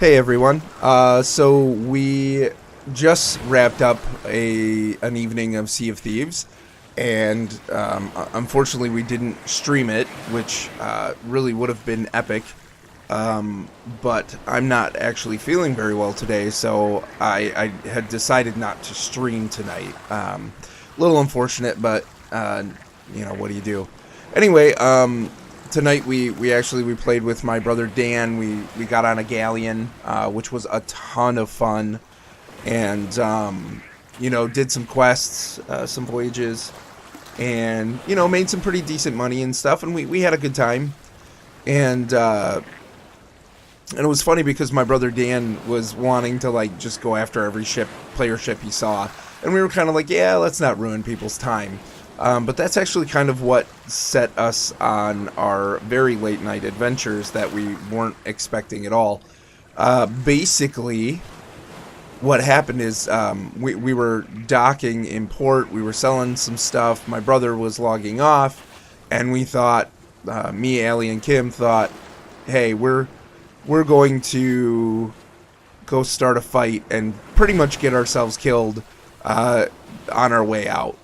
Hey everyone. So we just wrapped up an evening of Sea of Thieves, and unfortunately we didn't stream it, which really would have been epic. But I'm not actually feeling very well today, so I had decided not to stream tonight. A little unfortunate, but what do you do? Anyway, tonight we played with my brother Dan. We got on a galleon, which was a ton of fun, and did some quests, some voyages, and made some pretty decent money and stuff. And we had a good time, and it was funny because my brother Dan was wanting to like just go after every player ship he saw, and we were kind of like, yeah, let's not ruin people's time. But that's actually kind of what set us on our very late night adventures that we weren't expecting at all. Basically, what happened is we were docking in port. We were selling some stuff. My brother was logging off, and we thought, me, Allie, and Kim thought, hey, we're going to go start a fight and pretty much get ourselves killed on our way out.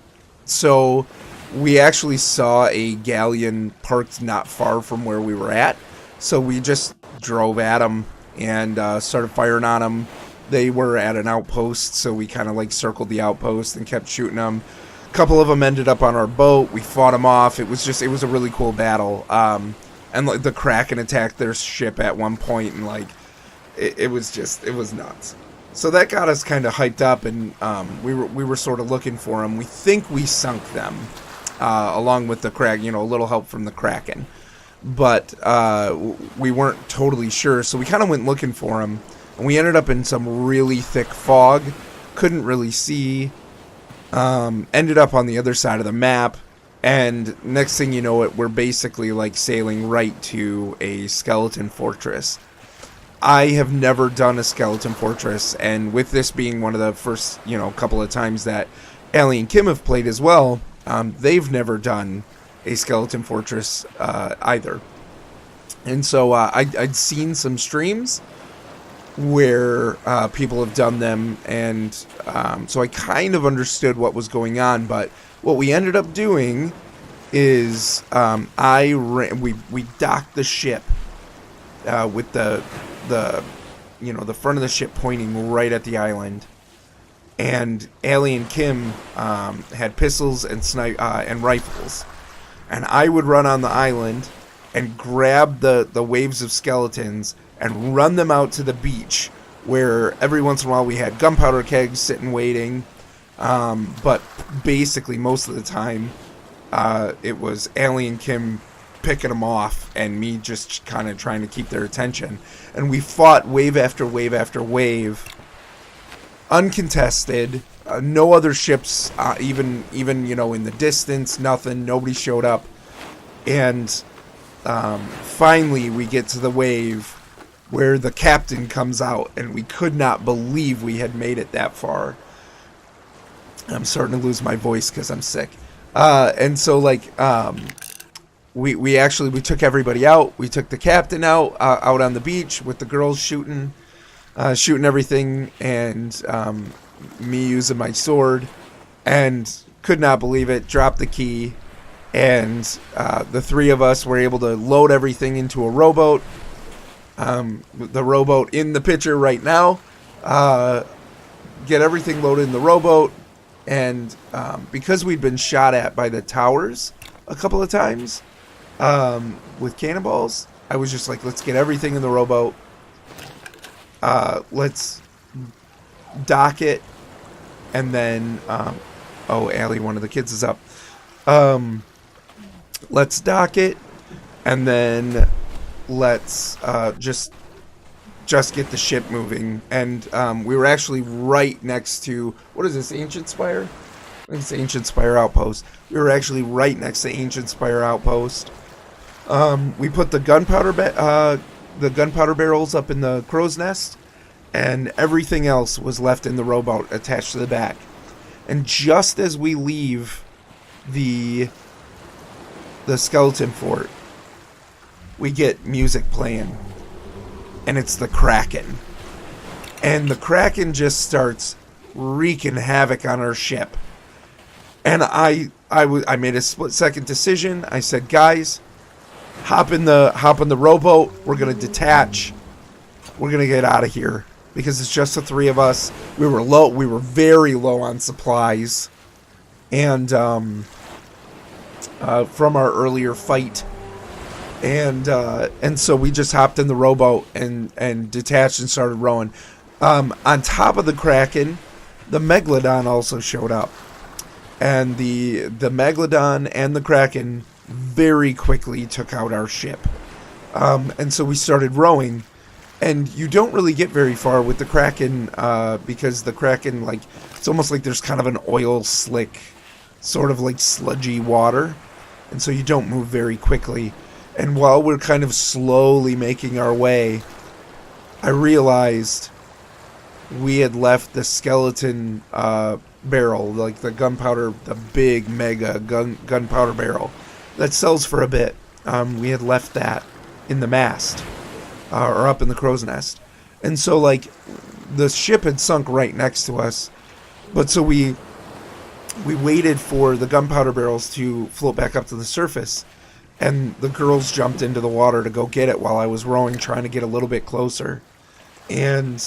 So we actually saw a galleon parked not far from where we were at. So we just drove at them and started firing on them. They were at an outpost, so we kind of like circled the outpost and kept shooting them. A couple of them ended up on our boat. We fought them off. It was a really cool battle. And like the Kraken attacked their ship at one point, and like it was nuts. So that got us kind of hyped up, and we were sort of looking for them. We think we sunk them, along with the Kraken, a little help from the Kraken, but we weren't totally sure. So we kind of went looking for them, and we ended up in some really thick fog. Couldn't really see. Ended up on the other side of the map, and next thing you know, we're basically like sailing right to a skeleton fortress. I have never done a skeleton fortress, and with this being one of the first, couple of times that Allie and Kim have played as well, they've never done a skeleton fortress either. And so I'd seen some streams where people have done them, and so I kind of understood what was going on. But what we ended up doing is we docked the ship with the front of the ship pointing right at the island, and Allie and Kim had pistols and rifles, and I would run on the island and grab the waves of skeletons and run them out to the beach, where every once in a while we had gunpowder kegs sitting waiting, but basically most of the time it was Allie and Kim picking them off and me just kind of trying to keep their attention. And we fought wave after wave after wave, uncontested, no other ships even in the distance, nothing, nobody showed up. And finally we get to the wave where the captain comes out, and we could not believe we had made it that far. I'm starting to lose my voice because I'm sick. And so we took everybody out. We took the captain out on the beach with the girls shooting everything, and me using my sword, and could not believe it. Dropped the key, and the three of us were able to load everything into a rowboat. The rowboat in the picture right now. Get everything loaded in the rowboat, and because we'd been shot at by the towers a couple of times, with cannonballs, I was just like, let's get everything in the rowboat. Let's dock it, and then Allie, one of the kids, is up. Let's dock it, and then let's just get the ship moving. And we were actually right next to, what is this, Ancient Spire? I think it's Ancient Spire Outpost. We were actually right next to Ancient Spire Outpost. We put the gunpowder barrels up in the crow's nest, and everything else was left in the rowboat attached to the back. And just as we leave the skeleton fort, we get music playing. and it's the Kraken. And the Kraken just starts wreaking havoc on our ship. And I made a split-second decision. I said, guys, hop in the rowboat. We're gonna detach. We're gonna get out of here because it's just the three of us. We were low. We were very low on supplies, and from our earlier fight, and so we just hopped in the rowboat and detached and started rowing. On top of the Kraken, the Megalodon also showed up, and the Megalodon and the Kraken very quickly took out our ship. And so we started rowing, and you don't really get very far with the Kraken because the Kraken, like, it's almost like there's kind of an oil slick, sort of like sludgy water, and so you don't move very quickly. And while we're kind of slowly making our way, I realized we had left the skeleton barrel, like the gunpowder, the big mega gunpowder barrel that sells for a bit. We had left that in the mast, or up in the crow's nest. And so, like, the ship had sunk right next to us, but so we waited for the gunpowder barrels to float back up to the surface, and the girls jumped into the water to go get it while I was rowing, trying to get a little bit closer. And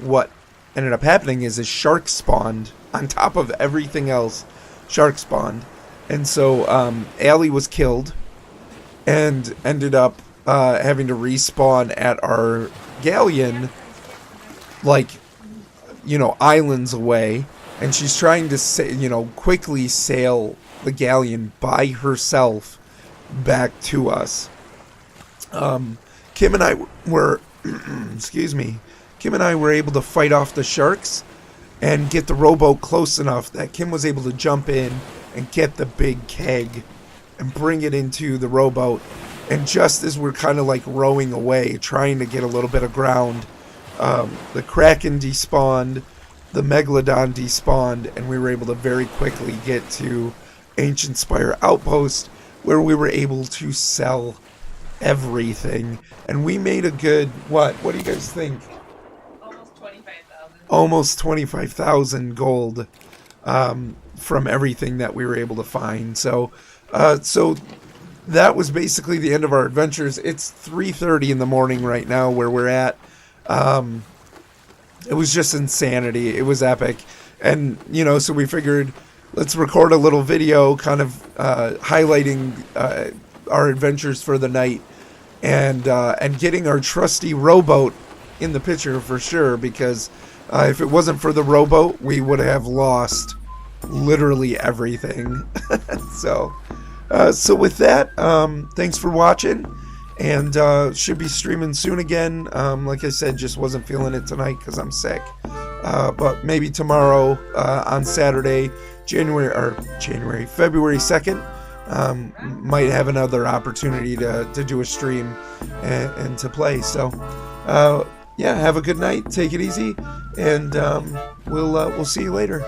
what ended up happening is sharks spawned on top of everything else. Sharks spawned, and so Allie was killed and ended up having to respawn at our galleon, like, islands away, and she's trying to quickly sail the galleon by herself back to us. Kim and I were excuse me. Kim and I were able to fight off the sharks and get the rowboat close enough that Kim was able to jump in and get the big keg and bring it into the rowboat. And just as we're kind of like rowing away, trying to get a little bit of ground, the Kraken despawned, the Megalodon despawned, and we were able to very quickly get to Ancient Spire Outpost, where we were able to sell everything. And we made a good, what do you guys think? Almost 25,000 gold from everything that we were able to find. So that was basically the end of our adventures. It's 3:30 in the morning right now where we're at. It was just insanity. It was epic. And, so we figured, let's record a little video kind of highlighting our adventures for the night and getting our trusty rowboat in the picture for sure, because if it wasn't for the rowboat, we would have lost literally everything. So with that, thanks for watching, and should be streaming soon again. Like I said, just wasn't feeling it tonight because I'm sick. But maybe tomorrow on Saturday, February 2nd, might have another opportunity to do a stream and to play. So yeah, have a good night, take it easy, and we'll see you later.